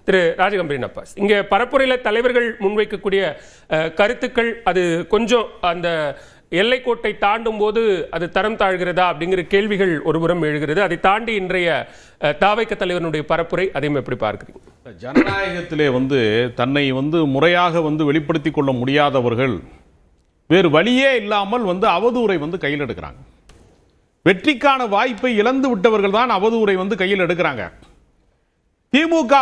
திரு Rajagambhiran Abbas, இங்கே பரப்புரையில் தலைவர்கள் முன்வைக்கக்கூடிய கருத்துக்கள் அது கொஞ்சம் அந்த எல்லைக்கோட்டை தாண்டும் போது அது தரம் தாழ்கிறதா அப்படிங்கிற கேள்விகள் ஒருபுறம் எழுகிறது. அதை தாண்டி இன்றைய தாவைக்க தலைவனுடைய பரப்புரை அதையும் எப்படி பார்க்கிறீங்க? ஜனநாயகத்திலே தன்னை முறையாக வெளிப்படுத்தி கொள்ள முடியாதவர்கள் வேறு வழியே இல்லாமல் அவதூறை கையில் எடுக்கிறாங்க. வெற்றிக்கான வாய்ப்பை இழந்து விட்டவர்கள் தான் அவதூறை கையில் எடுக்கிறாங்க. திமுக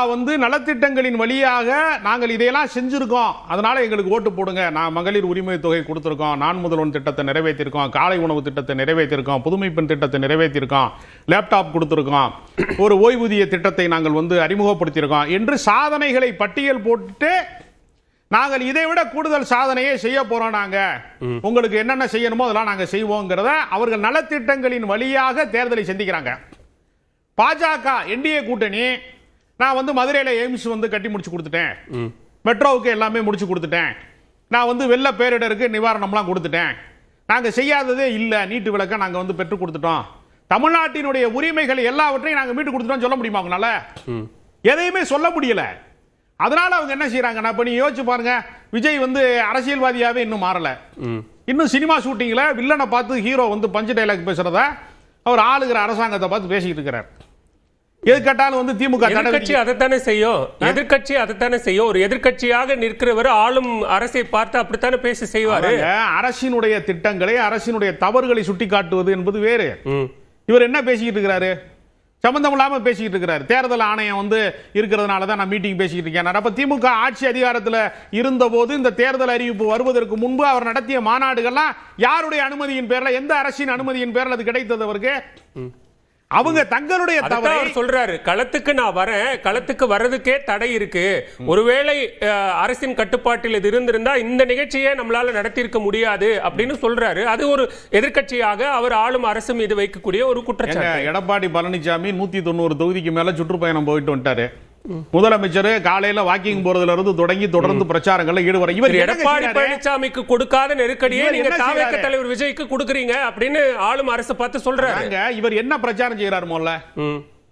நலத்திட்டங்களின் வழியாக நாங்கள் இதையெல்லாம் செஞ்சிருக்கோம், அதனால எங்களுக்கு ஓட்டு போடுங்க, நான் மகளிர் உரிமை தொகை கொடுத்திருக்கோம், நான் முதல்வன் திட்டத்தை நிறைவேற்றிருக்கோம், காலை உணவு திட்டத்தை நிறைவேற்றிருக்கோம், புதுமை பெண் திட்டத்தை நிறைவேற்றிருக்கோம், லேப்டாப் கொடுத்திருக்கோம், ஒரு ஓய்வூதிய திட்டத்தை நாங்கள் அறிமுகப்படுத்தியிருக்கோம் என்று சாதனைகளை பட்டியல் போட்டு நாங்கள் இதை விட கூடுதல் சாதனையை செய்ய போறோம், நாங்க உங்களுக்கு என்னென்ன செய்யணுமோ அதெல்லாம் நாங்க செய்வோங்கிறத அவர்கள் நலத்திட்டங்களின் வழியாக தேர்தலை சந்திக்கிறாங்க. பாஜக என்டிஏ கூட்டணி நான் மதுரையில் எய்ம்ஸ் கட்டி முடிச்சு கொடுத்துட்டேன், மெட்ரோவுக்கு எல்லாமே முடிச்சு கொடுத்துட்டேன், நான் வெள்ள பேரிடருக்கு நிவாரணம்லாம் கொடுத்துட்டேன், நாங்கள் செய்யாததே இல்லை, நீட்டு விளக்க நாங்கள் பெற்றுக் கொடுத்துட்டோம், தமிழ்நாட்டினுடைய உரிமைகள் எல்லாவற்றையும் நாங்கள் மீட்டு கொடுத்துட்டோம் சொல்ல முடியுமா அவங்களால? எதையுமே சொல்ல முடியல. அதனால அவங்க என்ன செய்யறாங்கன்னா, இப்ப நீ யோசிச்சு பாருங்க, விஜய் அரசியல்வாதியாவே இன்னும் மாறல, இன்னும் சினிமா ஷூட்டிங்ல வில்லனை பார்த்து ஹீரோ பஞ்சு டைலாக் பேசுறத அவர் ஆளுகிற அரசாங்கத்தை பார்த்து பேசிட்டு இருக்கிறார். எது கேட்டாலும் திமுக எதிர்க்கட்சி அதைத்தானே செய்யும், எதிர்க்கட்சி அதைத்தானே செய்யும். ஒரு எதிர்க்கட்சியாக நிற்கிறவர் ஆளும் அரசை பார்த்து அப்படித்தானே பேசி செய்வாரு. அரசினுடைய திட்டங்களை அரசினுடைய தவறுகளை சுட்டிக்காட்டுவது என்பது வேறு. இவர் என்ன பேசிக்கிட்டு இருக்கிறாரு? சம்பந்தம் இல்லாம பேசிக்கிட்டு இருக்கிறார். தேர்தல் ஆணையம் இருக்கிறதுனால தான் நான் மீட்டிங் பேசிக்கிட்டு இருக்கேன். அப்ப திமுக ஆட்சி அதிகாரத்தில் இருந்த போது இந்த தேர்தல் அறிவிப்பு வருவதற்கு முன்பு அவர் நடத்திய மாநாடுகள்லாம் யாருடைய அனுமதியின் பேர்ல, எந்த அரசின் அனுமதியின் பேர்ல அது கிடைத்தது அவருக்கு? அவங்க தங்களுடைய தவறை சொல்றாரு. களத்துக்கு நான் வரேன், களத்துக்கு வர்றதுக்கே தடை இருக்கு, ஒருவேளை அரசின் கட்டுப்பாட்டில் இது இருந்திருந்தா இந்த நிகழ்ச்சியை நம்மளால நடத்தி இருக்க முடியாது அப்படின்னு சொல்றாரு. அது ஒரு எதிர்க்கட்சியாக அவர் ஆளும் அரசு மீது வைக்கக்கூடிய ஒரு குற்றச்சாட்டு. எடப்பாடி பழனிசாமி 190 தொகுதிக்கு மேல சுற்றுப்பயணம் போயிட்டு வந்துட்டாரு. முதலமைச்சர் காலையில வாக்கிங் போறதுல இருந்து தொடங்கி தொடர்ந்து பிரச்சாரங்கள்ல ஈடுபட இவர் எடப்பாடி பழனிசாமிக்கு கொடுக்காத நெருக்கடியை நீங்க தாவேக தலைவர் விஜய்க்கு கொடுக்குறீங்க அப்படின்னு ஆளும் அரசு பார்த்து சொல்றாங்க. இவர் என்ன பிரச்சாரம் செய்யறாரு? முதல்ல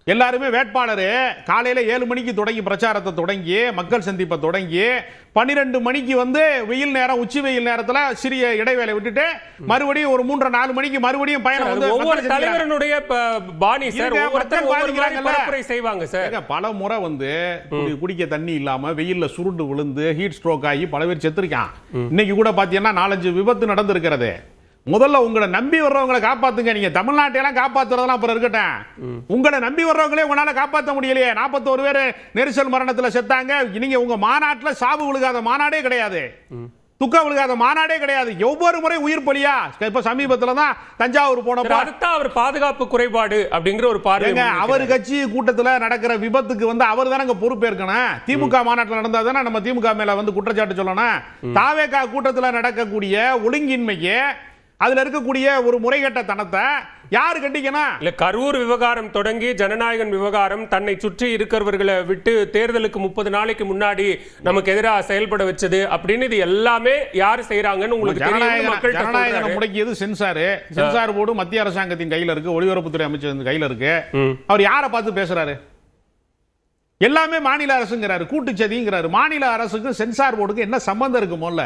எல்லாருமே வேட்பாளர் காலையில 7 மணிக்கு தொடங்கி பிரச்சாரத்தை தொடங்கி மக்கள் சந்திப்பை தொடங்கி 12 மணிக்கு வெயில் நேரம், உச்சி வெயில் நேரத்துல சிறிய இடைவேளை விட்டுட்டு மறுபடியும் ஒரு 3-4 மணிக்கு மறுபடியும் பயணம். ஒவ்வொரு தலைவருடைய பாணி சார், ஒவ்வொருத்தர் செய்வாங்க சார். பல முறை குடிக்க தண்ணி இல்லாம வெயில்ல சுருண்டு விழுந்து ஹீட் ஸ்ட்ரோக் ஆகி பல பேர் செத்துருக்கான். இன்னைக்கு கூட பாத்தீங்கன்னா 4-5 விபத்து நடந்திருக்கிறது. முதல்ல உங்களை நம்பி வர்றவங்களை காப்பாத்துங்க. நீங்க தமிழ்நாட்டையெல்லாம் காப்பாத்துறதெல்லாம் அப்புறம் இருக்கட்டும், உங்களை நம்பி வர்றவங்களே உங்களால காப்பாற்ற முடியலையே. 41 பேர் நெரிசல் மரணத்துல செத்தாங்க. நீங்க உங்க மாநாட்டுல சாவு விழுகாத மாநாடே கிடையாது, துக்கம் விழுகாத மாநாடே கிடையாது. ஒவ்வொரு முறை உயிர் பலியா. இப்ப சமீபத்துல தான் தஞ்சாவூர் போனப்ப அவர் பாதுகாப்பு குறைபாடு அப்படிங்கிற ஒரு பார்வை. அவர் கட்சி கூட்டத்துல நடக்கிற விபத்துக்கு அவர் தானே பொறுப்பேற்கணும். திமுக மாநாட்டில் நடந்தா தானே நம்ம திமுக மேல குற்றச்சாட்டு சொல்லணும். தாவேகா கூட்டத்தில் நடக்கக்கூடிய ஒழுங்கின்மைக்கு, அதுல இருக்கக்கூடிய ஒரு முறைகட்ட தனத்தை யாரு கண்டிக்கணும்? இல்ல, கரூர் விவகாரம் தொடங்கி ஜனநாயகன் விவகாரம், தன்னை சுற்றி இருக்கிறவர்களை விட்டு தேர்தலுக்கு 30 நாளைக்கு முன்னாடி நமக்கு எதிராக செயல்பட வச்சது அப்படின்னு இது எல்லாமே யாரு செய்யறாங்கன்னு உங்களுக்கு தெரியும். ஜனநாயகம் முடக்கியது சென்சார் போர்டு மத்திய அரசாங்கத்தின் கையில இருக்கு, ஒளிபரப்புத்துறை அமைச்சர் கையில இருக்கு. அவர் யாரை பார்த்து பேசுறாரு? எல்லாமே மாநில அரசுங்கிறாரு, கூட்டுச்சதிங்கிறாரு. மாநில அரசுக்கு சென்சார் போர்டுக்கு என்ன சம்பந்தம் இருக்கு? முதல்ல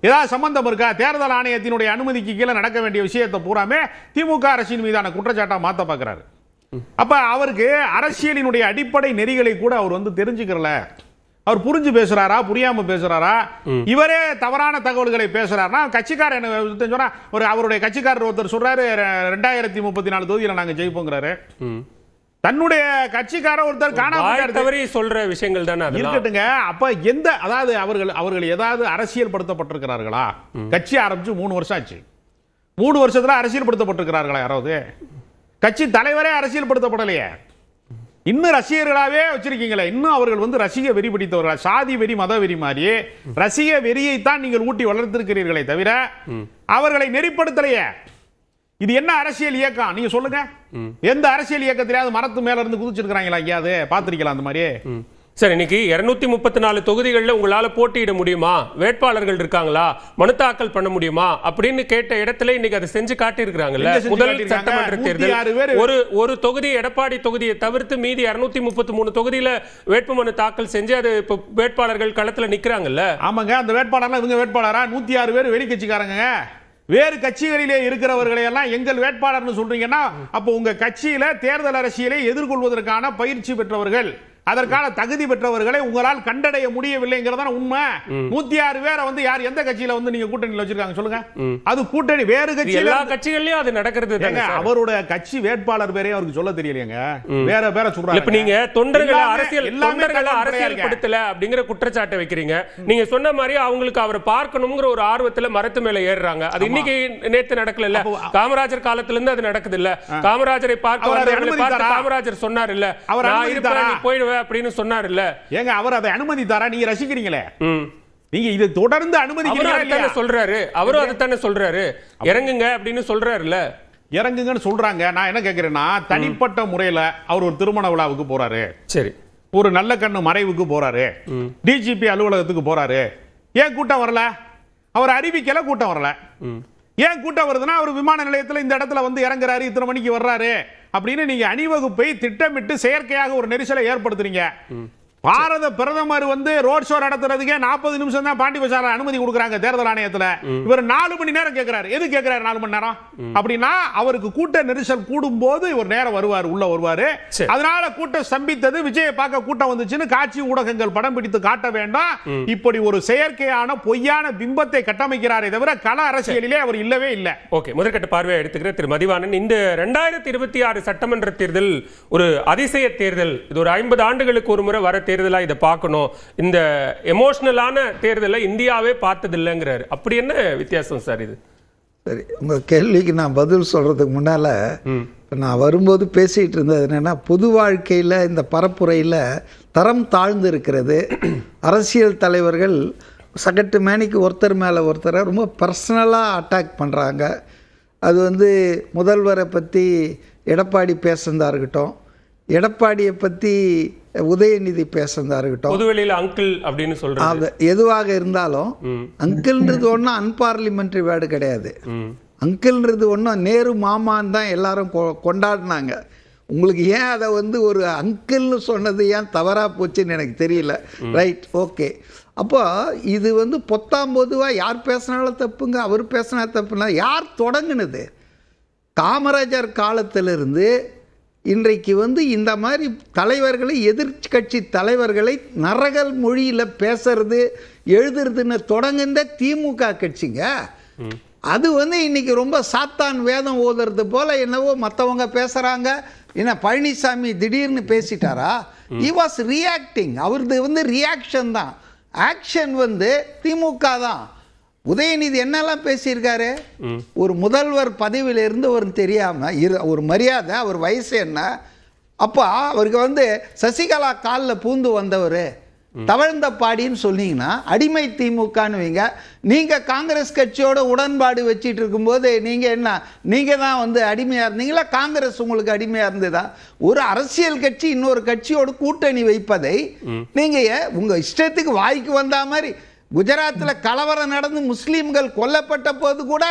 ஏதாவது சம்பந்தம் இருக்கா? தேர்தல் ஆணையத்தினுடைய அனுமதிக்கு கீழே நடக்க வேண்டிய விஷயத்தை பூராமே திமுக அரசின் மீதான குற்றச்சாட்டா மாத்த பாக்குறாரு. அப்ப அவருக்கு அரசியலினுடைய அடிப்படை நெறிகளை கூட அவர் தெரிஞ்சுக்கிறல. அவர் புரிஞ்சு பேசுறாரா, புரியாம பேசுறாரா? இவரே தவறான தகவல்களை பேசுறாருன்னா கட்சிக்காரர் என்ன சொன்னா, அவருடைய கட்சிக்காரர் ஒருத்தர் சொல்றாரு 2034 தொகுதியில நாங்க ஜெயிப்போங்கிறாரு. தன்னுடைய கட்சிக்கார ஒருத்தர் காணாம சொல்ற விஷயங்கள் தானே இருக்கட்டுங்க. அப்ப அதாவது அவர்கள் ஏதாவது அரசியல் படுத்தப்பட்டிருக்கிறார்களா? கட்சி ஆரம்பிச்சு 3 வருஷம் ஆச்சு. 3 வருஷத்துல அரசியல் படுத்தப்பட்டிருக்கிறார்களா யாராவது? கட்சி தலைவரே அரசியல் படுத்தப்படலையே. இன்னும் ரசிகர்களாவே வச்சிருக்கீங்களே. இன்னும் அவர்கள் ரசிக வெறி பிடித்தவர்கள், சாதி வெறி மத வெறி மாதிரி ரசிக வெறியைத்தான் நீங்கள் ஊட்டி வளர்த்திருக்கிறீர்களே தவிர அவர்களை நெறிப்படுத்தலையே. இது என்ன அரசியல் இயக்கம் நீங்க சொல்லுங்க? எந்த அரசியல் இயக்கத்திலாவது மரத்து மேல இருந்து குதிச்சிருக்காங்களா? எங்கேயாவது பாத்திருக்கலாம் அந்த மாதிரி? சரி, இன்னைக்கு 234 தொகுதிகளில் உங்களால போட்டியிட முடியுமா, வேட்பாளர்கள் இருக்காங்களா, மனு தாக்கல் பண்ண முடியுமா அப்படின்னு கேட்ட இடத்துல இன்னைக்கு அதை செஞ்சு காட்டியிருக்கிறாங்கல்ல. முதல் சட்டமன்ற தேர்தல் ஒரு தொகுதி எடப்பாடி தொகுதியை தவிர்த்து மீதி 233 தொகுதியில வேட்புமனு தாக்கல் செஞ்சு அது இப்ப வேட்பாளர்கள் களத்துல நிக்கிறாங்கல்ல. ஆமாங்க, அந்த வேட்பாளர்லாம் இவங்க வேட்பாளரா 106 பேர் வெளி கட்சிக்காரங்க. வேறு கட்சிகளிலே இருக்கிறவர்களை எல்லாம் எங்கள் வேட்பாளர்னு சொல்றீங்கன்னா அப்போ உங்க கட்சியில தேர்தல் அரசியலை எதிர்கொள்வதற்கான பயிற்சி பெற்றவர்கள், அதற்கான தகுதி பெற்றவர்களை உங்களால் கண்டடைய முடியவில்லைங்கிறத உண்மை. 106 பேரை வந்து யார் எந்த கட்சியில வந்து நீங்க கூட்டணியில் வச்சிருக்காங்க சொல்லுங்க. அது கூட்டணி வேறு கட்சி, எல்லா கட்சிகள்லயும் அது நடக்கிறது. அவரோட கட்சி வேட்பாளர் பேரே அவருக்கு சொல்ல தெரியலையங்க, வேற பேரை சொல்றாங்க. இப்ப நீங்க தொண்டர்களை அரசியல் படுத்தல அப்படிங்கிற குற்றச்சாட்டை வைக்கிறீங்க. நீங்க சொன்ன மாதிரி அவங்களுக்கு அவரை பார்க்கணுங்கிற ஒரு ஆர்வத்துல மரத்து மேல ஏறுறாங்க. அது இன்னைக்கு நேத்து நடக்கல இல்ல, காமராஜர் காலத்துல இருந்து அது நடக்குது இல்ல. காமராஜரை பார்க்க காமராஜர் சொன்னார் இல்ல, நான் இருப்பேன் நீ போயிடுவேன் அப்படின்னு சொன்னார் இல்ல. ஏங்க அவர் அதை அனுமதித்தாரா? நீங்க ரசிக்கிறீங்களே, நீங்க இதை தொடர்ந்து அனுமதிக்கிறீங்களா? சொல்றாரு, அவரும் அதைத்தானே சொல்றாரு, இறங்குங்க அப்படின்னு சொல்றாருல்ல. இறங்குங்கன்னு சொல்றாங்க. நான் என்ன கேட்கிறேன்னா, தனிப்பட்ட முறையில அவர் ஒரு திருமண விழாவுக்கு போறாரு, சரி, ஒரு நல்ல கண்ணு மறைவுக்கு போறாரு, டிஜிபி அலுவலகத்துக்கு போறாரு, ஏன் கூட்டம் வரல? அவர் அறிவிக்கல, கூட்டம் வரல. ஏன் கூட்டம் வருதுன்னா அவர் விமான நிலையத்தில் இந்த இடத்துல வந்து இறங்குறாரு, இத்தனை மணிக்கு வர்றாரு அப்படின்னு நீங்க அணிவகுப்பை திட்டமிட்டு செயற்கையாக ஒரு நெரிசலை ஏற்படுத்துறீங்க. பாரத பிரதமர் வந்து ரோட் ஷோ நடத்துறதுக்கே 40 நிமிஷம் தான் பாண்டி பஜார் அனுமதி கொடுக்குறாங்க தேர்தல் ஆணையத்தில். இவர் 4 மணி நேரம் கேட்கிறாரு. எது கேட்கிறாரு 4 மணி நேரம் அப்படின்னா அவருக்கு கூட்ட நெரிசல் கூடும் போது இவர் நேரம் வருவார், உள்ள வருவாரு. அதனால கூட்டம் ஸ்தம்பித்தது, விஜயை பார்க்க கூட்டம் வந்துச்சுன்னு காட்சி ஊடகங்கள் படம் பிடித்து காட்ட வேண்டாம். இப்படி ஒரு செயற்கையான பொய்யான பிம்பத்தை கட்டமைக்கிறாரே தவிர கள அரசியலிலே அவர் இல்லவே இல்லை. ஓகே, முதற்கட்ட பார்வையை எடுத்துக்கிற திரு மதிவாணன், இந்த 2026 சட்டமன்ற தேர்தல் ஒரு அதிசய தேர்தல். இது ஒரு 50 ஆண்டுகளுக்கு ஒரு முறை வர தேர்தலா இதை பார்க்கணும். இந்த எமோஷனலான தேர்தலை இந்தியாவே பார்த்தது இல்லைங்கிறாரு. அப்படி என்ன வித்தியாசம் சார் இது? சரி, உங்க கேள்விக்கு நான் பதில் சொல்றதுக்கு முன்னால நான் வரும்போது பேசிட்டு இருந்தது என்னன்னா, பொது வாழ்க்கையில் இந்த பரப்புரையில் தரம் தாழ்ந்து இருக்கிறது. அரசியல் தலைவர்கள் சகட்டு மேனிக்கு ஒருத்தர் மேலே ஒருத்தரை ரொம்ப பர்சனலாக அட்டாக் பண்ணுறாங்க. அது வந்து முதல்வரை பற்றி எடப்பாடி பேசுனதா இருக்கட்டும், எடப்பாடியை பற்றி உதயநிதி பேசுனதா இருக்கட்டும், பொதுவெளியில் அங்கிள் அப்படின்னு சொல்றாங்க. எதுவாக இருந்தாலும் அங்கிள்ன்றது ஒன்றும் அன்பார்லிமெண்ட்ரி வேர்டு கிடையாது. அங்கிள்ன்றது ஒன்றும் நேரு மாமான்னு தான் எல்லாரும் கொண்டாடினாங்க. உங்களுக்கு ஏன் அதை வந்து ஒரு அங்கிள்னு சொன்னது ஏன் தவறாக போச்சுன்னு எனக்கு தெரியல. Right, okay. அப்போ இது வந்து பொத்தாம் பொதுவாக யார் பேசினாலும் தப்புங்க, அவர் பேசினா தப்புனா யார் தொடங்குனது? காமராஜர் காலத்திலிருந்து இன்றைக்கு வந்து இந்த மாதிரி தலைவர்களை, எதிர்கட்சி தலைவர்களை நரகல் மொழியில் பேசுறது எழுதுறதுன்னு தொடங்குந்த திமுக கட்சிங்க. அது வந்து இன்னைக்கு ரொம்ப சாத்தான் வேதம் ஓதுறது போல என்னவோ மற்றவங்க பேசுகிறாங்க. என்ன பழனிசாமி திடீர்னு பேசிட்டாரா? he was reacting. அவரது வந்து ரியாக்ஷன் தான், ஆக்ஷன் வந்து திமுக தான். உதயநிதி என்னெல்லாம் பேசியிருக்காரு? ஒரு முதல்வர் பதவியில் இருந்தவர் தெரியாம ஒரு மரியாதை, அவர் வயசு என்ன, அப்போ அவருக்கு வந்து சசிகலா காலில் பூந்து வந்தவர் தவழ்ந்த பாடின்னு சொன்னீங்கன்னா அடிமை திமுகன்னு வைங்க. நீங்கள் காங்கிரஸ் கட்சியோட உடன்பாடு வச்சுட்டு இருக்கும்போது நீங்கள் என்ன, நீங்கள் தான் வந்து அடிமையாக இருந்தீங்களா? காங்கிரஸ் உங்களுக்கு அடிமையாக இருந்ததா? ஒரு அரசியல் கட்சி இன்னொரு கட்சியோட கூட்டணி வைப்பதை நீங்கள் உங்கள் இஷ்டத்துக்கு வாய்க்கு வந்தா மாதிரி, குஜராத்தில் கலவரம் நடந்து முஸ்லீம்கள் கொல்லப்பட்ட போது கூட